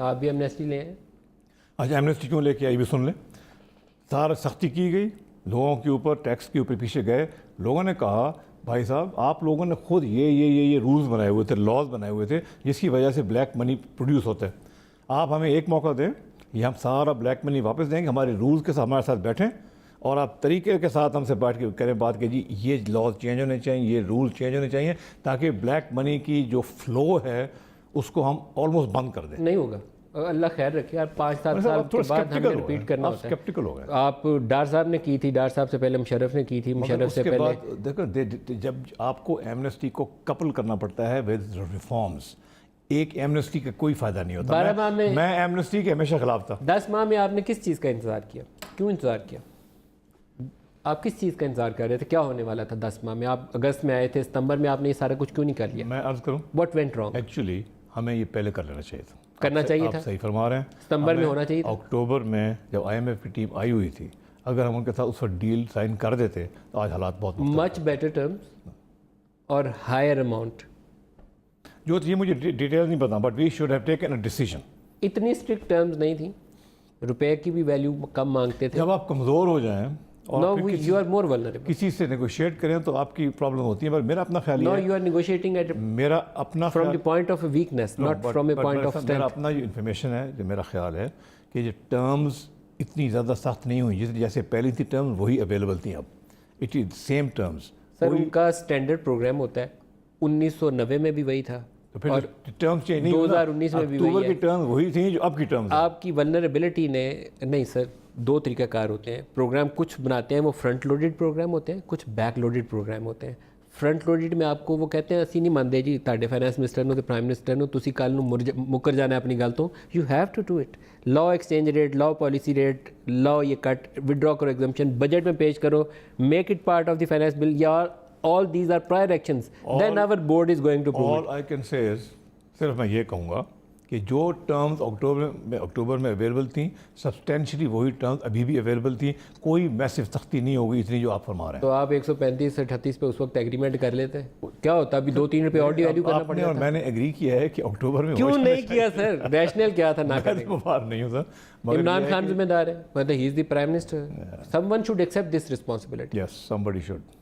آپ بھی ایمنیسٹی لے ہیں. اچھا ایمنیسٹی کیوں لے کے آئی بھی سن لیں. سارا سختی کی گئی لوگوں کے اوپر, ٹیکس کے اوپر پیچھے گئے. لوگوں نے کہا بھائی صاحب آپ لوگوں نے خود یہ رولز بنائے ہوئے تھے, لاز بنائے ہوئے تھے جس کی وجہ سے بلیک منی پروڈیوس ہوتا ہے. آپ ہمیں ایک موقع دیں, یہ ہم سارا بلیک منی واپس دیں گے, ہمارے رولز کے ساتھ ہمارے ساتھ بیٹھیں اور آپ طریقے کے ساتھ ہم سے بیٹھ کے کریں بات کہ جی یہ لاز چینج ہونے چاہیے, یہ رول چینج ہونے چاہیے, تاکہ بلیک منی کی جو فلو ہے اس کو ہم آلموسٹ بند کر دیں. نہیں ہوگا, اللہ خیر رکھے یار. 5-7 سال کے بعد ہمیں ریپیٹ کرنا ہوتا ہے. اسکیپٹیکل ہو گئے. آپ ڈار صاحب نے کی تھی, ڈار صاحب سے پہلے مشرف نے کی تھی, مشرف سے پہلے دیکھو جب آپ کو ایمنیسٹی کو کپل کرنا پڑتا ہے ود ریفارمز, ایک ایمنیسٹی کا کوئی فائدہ نہیں ہوتا. 12 ماہ میں ایمنیسٹی کے ہمیشہ خلاف تھا. 10 ماہ میں آپ نے کس چیز کا انتظار کیا؟ کیوں انتظار کیا؟ آپ کس چیز کا انتظار کر رہے تھے؟ کیا ہونے والا تھا 10 ماہ میں؟ آپ اگست میں آئے تھے, ستمبر میں آپ نے یہ سارا کچھ کیوں نہیں کر لیا؟ میں عرض کروں واٹ وینٹ رانگ؟ ایکچولی ہمیں یہ پہلے کر لینا چاہیے تھا. کرنا چاہیے تھا. آپ صحیح فرما رہے ہیں, ستمبر میں ہونا چاہیے تھا. اکتوبر میں جب آئی ایم ایف کی ٹیم آئی ہوئی تھی, اگر ہم ان کے ساتھ اس وقت ڈیل سائن کر دیتے تو آج حالات بہت مچ بیٹر ٹرمز اور ہائر اماؤنٹ. جو یہ مجھے ڈیٹیل نہیں پتا, but we should have taken a decision. اتنی اسٹرکٹ ٹرمز نہیں تھیں, روپے کی بھی ویلیو کم مانگتے تھے. جب آپ کمزور ہو جائیں اور نو یو آر مور ولنریبل. کسی سے نیگوشیٹ کریں تو آپ کی پرابلم ہوتی ہے. پر میرا اپنا خیال نو یہ یو آر نیگوشیٹنگ ایٹ میرا اپنا from the point of weakness, not from a point of میرا اسٹرینتھ. اپنا جو انفارمیشن ہے, جو میرا خیال ہے کہ جو ٹرمز اتنی زیادہ سخت نہیں ہوئی جیسے پہلی تھی ٹرمز, وہی اویلیبل تھیں اب. It is same terms. Sir ان کا اسٹینڈرڈ پروگرام ہوتا ہے, 1990 میں بھی وہی تھا, تو پھر ٹرمز چینج نہیں, 2019 میں بھی اکتوبر کی ٹرمز وہی تھیں جو اب کی ٹرمز. آپ کی ولنریبلٹی نے نہیں سر, 2 طریقہ کار ہوتے ہیں. پروگرام کچھ بناتے ہیں وہ فرنٹ لوڈڈ پروگرام ہوتے ہیں, کچھ بیک لوڈڈ پروگرام ہوتے ہیں. فرنٹ لوڈڈ میں آپ کو وہ کہتے ہیں اسی نہیں مانتے جی تاڈے فائنانس منسٹر نو تے پرائم منسٹر نو تسی کل نو مکر جانا ہے اپنی گل تو. You have to do it. لا ایکسچینج ریٹ, لا پالیسی ریٹ, لا یہ کٹ, ودرا کرو ایگزمپشن, بجٹ میں پیش کرو, make it part of the finance bill. یا all these are prior actions, then our board is going to prove it. All I can say is, صرف میں یہ کہوں گا کہ جو ٹرمز اکتوبر میں اویلیبل تھیں, سبسٹینشلی وہی ٹرمز ابھی بھی اویلیبل تھیں. کوئی میسو سختی نہیں ہوگی اتنی جو آپ فرما رہے ہیں. تو آپ 135-38 پہ اس وقت ایگریمنٹ کر لیتے, کیا ہوتا؟ ابھی 2-3 روپے اور ویلیو کرنا پڑتا. اور میں نے ایگری کیا ہے کہ اکتوبر میں کیوں نہیں کیا سر؟ ریشنل کیا تھا نہ کرنے کا؟ میں نہیں ہوں سر. عمران خان ذمہ دار ہے, مطلب ہی is the prime minister. Someone should accept this responsibility. Yes, somebody should.